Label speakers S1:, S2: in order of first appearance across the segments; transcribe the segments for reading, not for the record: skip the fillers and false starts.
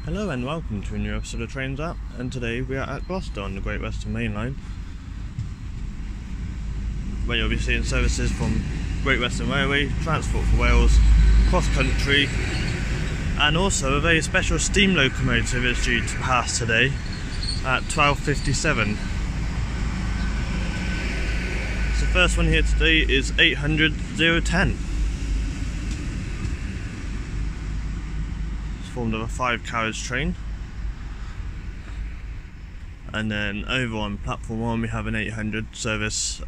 S1: Hello and welcome to a new episode of Trains App, and today we are at Gloucester on the Great Western Main Line, where you'll be seeing services from Great Western Railway, Transport for Wales, Cross Country, and also a very special steam locomotive is due to pass today at 12:57. So the first one here today is 800 010. Formed of a 5-carriage train, and then over on platform 1 we have an 800 service,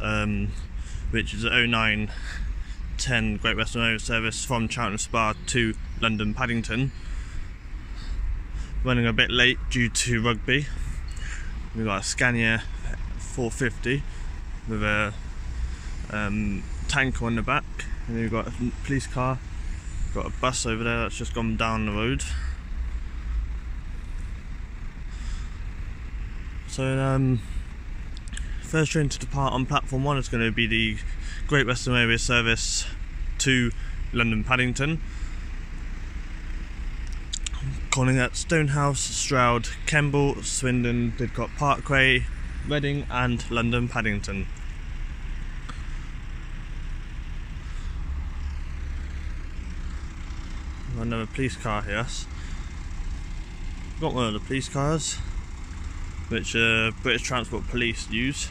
S1: which is a 0910 Great Western Railway service from Cheltenham Spa to London Paddington, running a bit late due to rugby. We've got a Scania 450 with a tanker on the back, and then we've got a police car. Got a bus over there that's just gone down the road. So first train to depart on platform 1 is going to be the Great Western Railway service to London Paddington, calling at Stonehouse, Stroud, Kemble, Swindon, Didcot Parkway, Reading and London Paddington. Another police car here. Got one of the police cars, which British Transport Police use.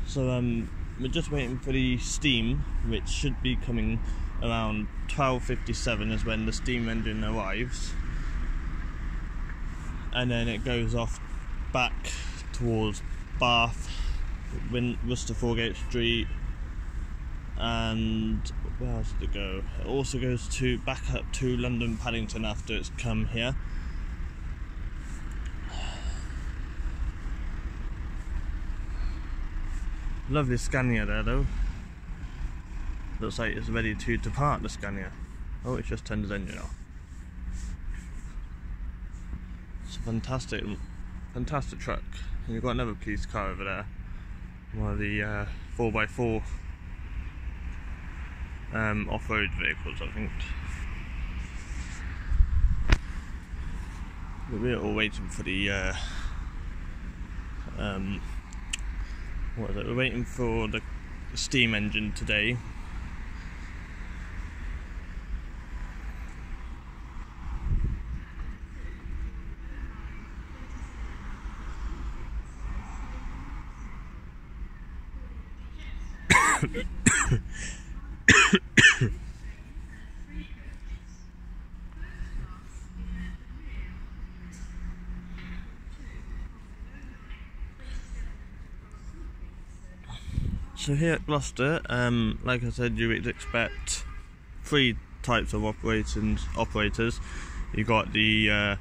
S1: So we're just waiting for the steam, which should be coming around 12:57 is when the steam engine arrives, and then it goes off back towards Bath, Worcester Foregate Street, and where else did it go? It also goes to back up to London Paddington after it's come here. Lovely Scania there though. Looks like it's ready to depart, the Scania. Oh, it's just turned its engine off. It's a fantastic truck. And you've got another police car over there. One of the 4x4 off-road vehicles, I think. We're all waiting for the what is it? We're waiting for the steam engine today. So here at Gloucester, like I said, you would expect 3 types of operators. You've got the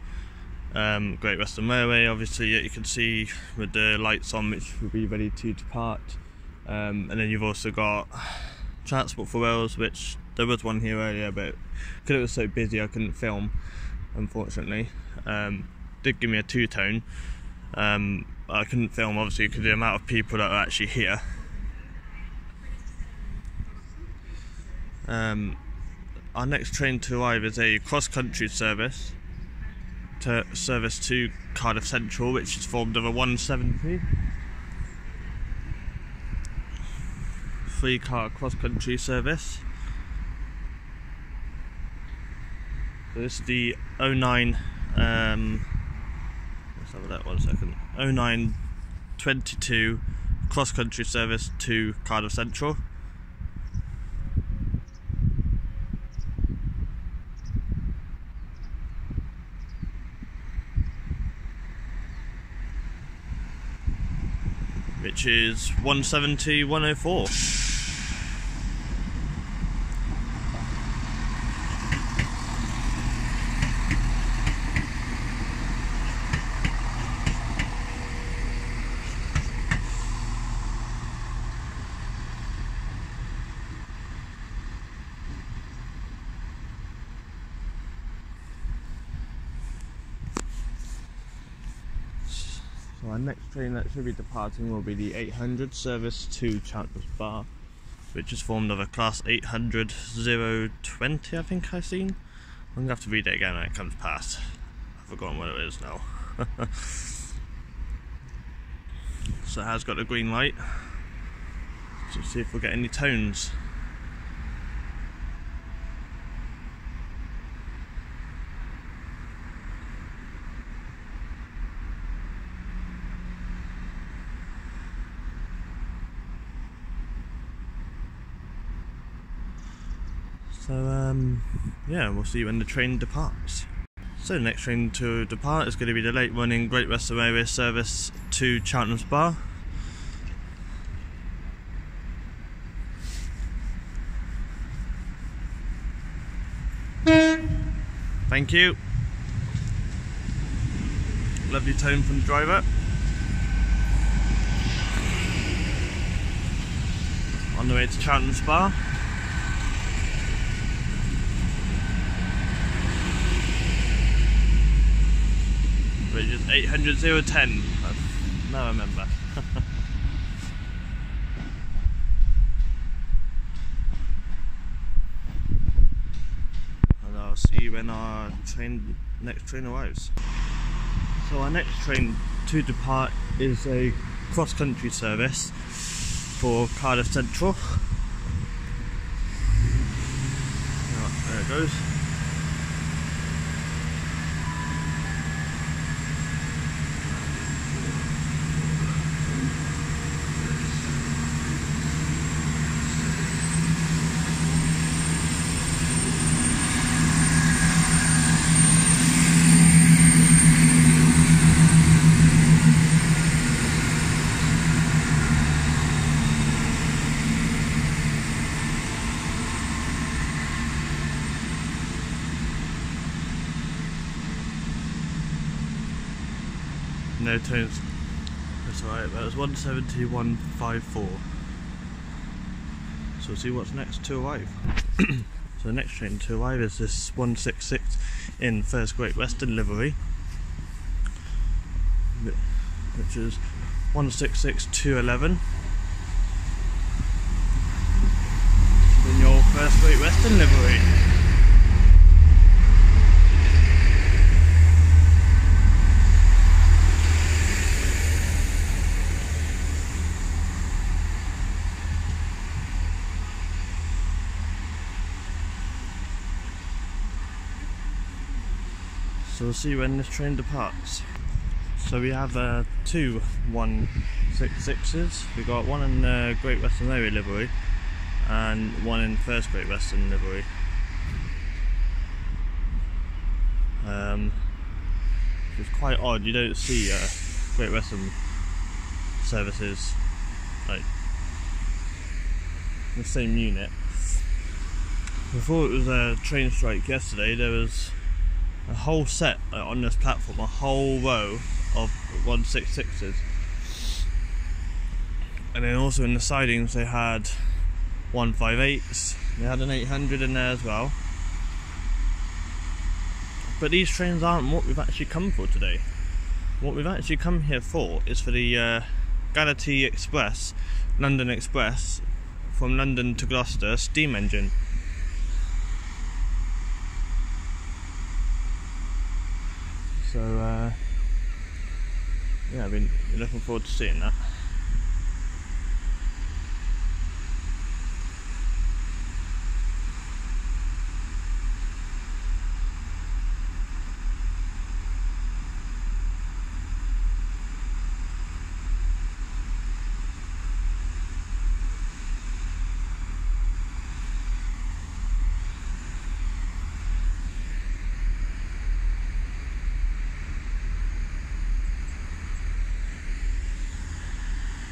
S1: Great Western Railway, obviously, you can see with the lights on, which will be ready to depart. And then you've also got Transport for Wales, which there was one here earlier, but because it was so busy I couldn't film, unfortunately. Did give me a 2-tone. I couldn't film obviously because of the amount of people that are actually here. Our next train to arrive is a cross-country service to Cardiff Central, which is formed of a 170 3-car cross-country service. So this is the 09 let's have that 1 second. 0922 cross-country service to Cardiff Central. Which is 170 104. So our next train that should be departing will be the 800 service to Cheltenham Spa, which is formed of a class 800 020, I think I've seen. I'm going to have to read it again when it comes past. I've forgotten what it is now. So it has got a green light. Let's see if we'll get any tones. So yeah, we'll see when the train departs. So the next train to depart is going to be the late running Great Western Railway service to Cheltenham Spa. Thank you. Lovely tone from the driver. On the way to Cheltenham Spa. Which is 800 010. Now I remember. And I'll see you when our next train arrives. So our next train to depart is a cross-country service for Cardiff Central. There it goes. No tones. That's alright, that was 17154. So we'll see what's next to arrive. So the next train to arrive is this 166 in First Great Western livery, which is 166211. In your First Great Western livery. So we'll see when this train departs. So we have two 166s. We've got one in Great Western Railway livery and one in First Great Western livery. It's quite odd, you don't see Great Western services like the same unit. Before it was a train strike yesterday, there was a whole set on this platform, a whole row of 166s, and then also in the sidings they had 158s, they had an 800 in there as well. But these trains aren't what we've actually come for today. What we've actually come here for is for the Galaxy Express, London Express, from London to Gloucester steam engine. So yeah, I've been looking forward to seeing that.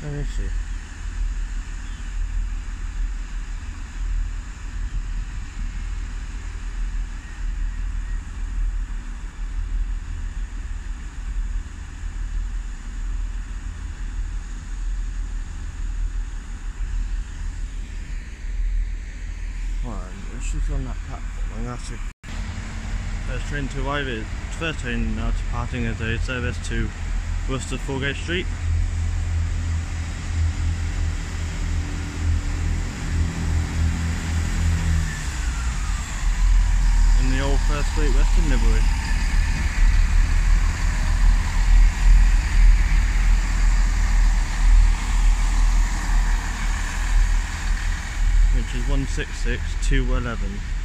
S1: Let me see. She's on that platform. I'm going to have to. First train to arrive is first train now departing is a service to Gloucester Foregate Street. first Great Western livery. Which is 166,211.